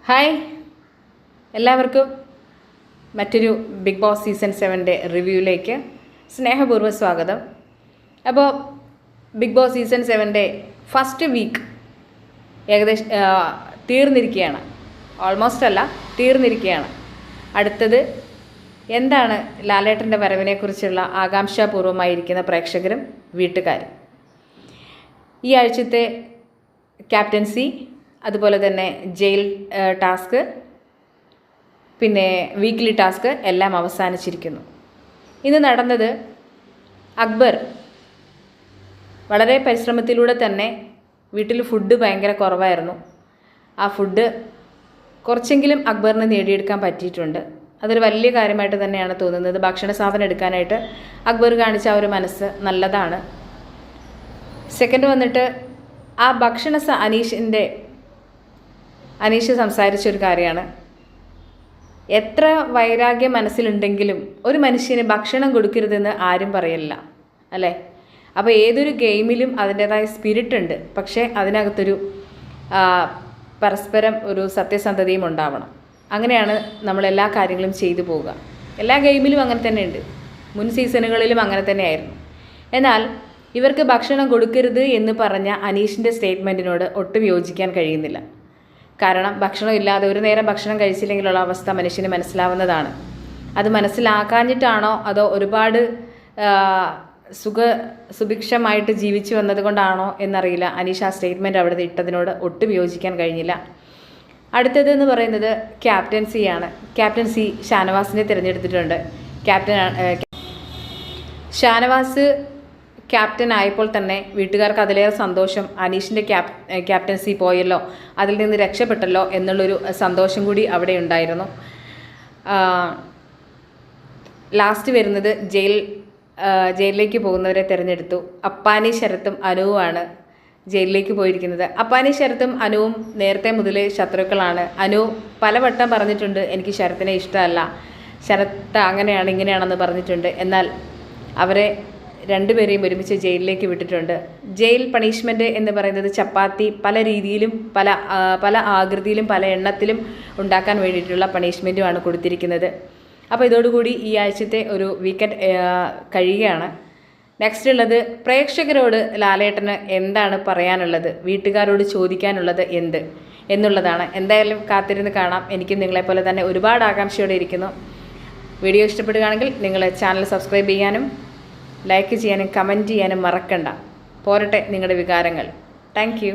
Hi, എല്ലാവർക്കും മറ്റൊരു big Boss season 7 റിവ്യൂയിലേക്ക് സ്നേഹപൂർവ്വം സ്വാഗതം. അപ്പോൾ Bigg Boss season 7 first week ഏകദേശം തീർന്നിരിക്കുകയാണ്. ഓൾമോസ്റ്റ് അല്ല, തീർന്നിരിക്കുകയാണ്. അടുത്തത് എന്താണ് ലാലേട്ടൻ്റെ വരവിനെക്കുറിച്ചുള്ള ആകാംക്ഷാപൂർവ്വമായിരിക്കുന്ന പ്രേക്ഷകരും വീട്ടുകാരും. ഈ ആഴ്ചത്തെ ക്യാപ്റ്റൻസി, അതുപോലെ തന്നെ ജയിൽ ടാസ്ക്, പിന്നെ വീക്ക്ലി ടാസ്ക് എല്ലാം അവസാനിച്ചിരിക്കുന്നു. ഇന്ന് നടന്നത് അക്ബർ വളരെ പരിശ്രമത്തിലൂടെ തന്നെ വീട്ടിൽ ഫുഡ് ഭയങ്കര കുറവായിരുന്നു. ആ ഫുഡ് കുറച്ചെങ്കിലും അക്ബറിന് നേടിയെടുക്കാൻ പറ്റിയിട്ടുണ്ട്. അതൊരു വലിയ കാര്യമായിട്ട് തന്നെയാണ് തോന്നുന്നത്. ഭക്ഷണ സാധനം എടുക്കാനായിട്ട് അക്ബർ കാണിച്ച ആ ഒരു മനസ്സ് നല്ലതാണ്. സെക്കൻഡ് വന്നിട്ട് ആ അനീഷ് സംസാരിച്ചൊരു കാര്യമാണ്, എത്ര വൈരാഗ്യം മനസ്സിലുണ്ടെങ്കിലും ഒരു മനുഷ്യന് ഭക്ഷണം കൊടുക്കരുതെന്ന് ആരും പറയില്ല, അല്ലേ? അപ്പോൾ ഏതൊരു ഗെയിമിലും അതിൻ്റേതായ സ്പിരിറ്റ് ഉണ്ട്. പക്ഷേ അതിനകത്തൊരു പരസ്പരം ഒരു സത്യസന്ധതയും ഉണ്ടാവണം. അങ്ങനെയാണ് നമ്മളെല്ലാ കാര്യങ്ങളും ചെയ്തു പോവുക. എല്ലാ ഗെയിമിലും അങ്ങനെ തന്നെയുണ്ട്, മുൻ സീസണുകളിലും അങ്ങനെ തന്നെയായിരുന്നു. എന്നാൽ ഇവർക്ക് ഭക്ഷണം കൊടുക്കരുത് എന്ന് പറഞ്ഞ അനീഷിൻ്റെ സ്റ്റേറ്റ്മെൻറ്റിനോട് ഒട്ടും യോജിക്കാൻ കഴിയുന്നില്ല. കാരണം ഭക്ഷണം ഇല്ലാതെ ഒരു നേരം ഭക്ഷണം കഴിച്ചില്ലെങ്കിലുള്ള അവസ്ഥ മനുഷ്യന് മനസ്സിലാവുന്നതാണ്. അത് മനസ്സിലാക്കാഞ്ഞിട്ടാണോ അതോ ഒരുപാട് സുഭിക്ഷമായിട്ട് ജീവിച്ചു വന്നതുകൊണ്ടാണോ എന്നറിയില്ല, അനീഷ് ആ സ്റ്റേറ്റ്മെൻറ്റ് അവിടെ ഇട്ടതിനോട് ഒട്ടും യോജിക്കാൻ കഴിഞ്ഞില്ല. അടുത്തതെന്ന് പറയുന്നത് ക്യാപ്റ്റൻസിയാണ്. ക്യാപ്റ്റൻസി ഷാനവാസിനെ തിരഞ്ഞെടുത്തിട്ടുണ്ട്. ഷാനവാസ് ക്യാപ്റ്റൻ ആയപ്പോൾ തന്നെ വീട്ടുകാർക്ക് അതിലേറെ സന്തോഷം. അനീഷിൻ്റെ ക്യാപ്റ്റൻസി പോയല്ലോ, അതിൽ നിന്ന് രക്ഷപ്പെട്ടല്ലോ എന്നുള്ളൊരു സന്തോഷം കൂടി അവിടെ ഉണ്ടായിരുന്നു. ലാസ്റ്റ് വരുന്നത് ജയിലിലേക്ക് പോകുന്നവരെ തിരഞ്ഞെടുത്തു. അപ്പാനി, ശരത്തും അനുവുമാണ് ജയിലിലേക്ക് പോയിരിക്കുന്നത്. അപ്പാനി, ശരത്തും അനുവും നേരത്തെ മുതലേ ശത്രുക്കളാണ്. അനു പലവട്ടം പറഞ്ഞിട്ടുണ്ട് എനിക്ക് ശരത്തിനെ ഇഷ്ടമല്ല, ശരത്ത് അങ്ങനെയാണ് ഇങ്ങനെയാണെന്ന് പറഞ്ഞിട്ടുണ്ട്. എന്നാൽ അവരെ രണ്ടുപേരെയും ഒരുമിച്ച് ജയിലിലേക്ക് വിട്ടിട്ടുണ്ട്. ജയിൽ പണിഷ്മെൻറ്റ് എന്ന് പറയുന്നത് ചപ്പാത്തി പല രീതിയിലും പല ആകൃതിയിലും പല എണ്ണത്തിലും ഉണ്ടാക്കാൻ വേണ്ടിയിട്ടുള്ള പണിഷ്മെൻറ്റുമാണ് കൊടുത്തിരിക്കുന്നത്. അപ്പോൾ ഇതോടുകൂടി ഈ ആഴ്ചത്തെ ഒരു വീക്കെൻഡ് കഴിയുകയാണ്. നെക്സ്റ്റ് ഉള്ളത് പ്രേക്ഷകരോട് ലാലേട്ടന് എന്താണ് പറയാനുള്ളത്, വീട്ടുകാരോട് ചോദിക്കാനുള്ളത് എന്നുള്ളതാണ്. എന്തായാലും കാത്തിരുന്ന് കാണാം. എനിക്കും നിങ്ങളെപ്പോലെ തന്നെ ഒരുപാട് ആകാംക്ഷയോടെ ഇരിക്കുന്നു. വീഡിയോ ഇഷ്ടപ്പെടുകയാണെങ്കിൽ നിങ്ങൾ ചാനൽ സബ്സ്ക്രൈബ് ചെയ്യാനും ലൈക്ക് ചെയ്യാനും കമൻറ്റ് ചെയ്യാനും മറക്കണ്ട. പോരട്ടെ നിങ്ങളുടെ വികാരങ്ങൾ. Thank you.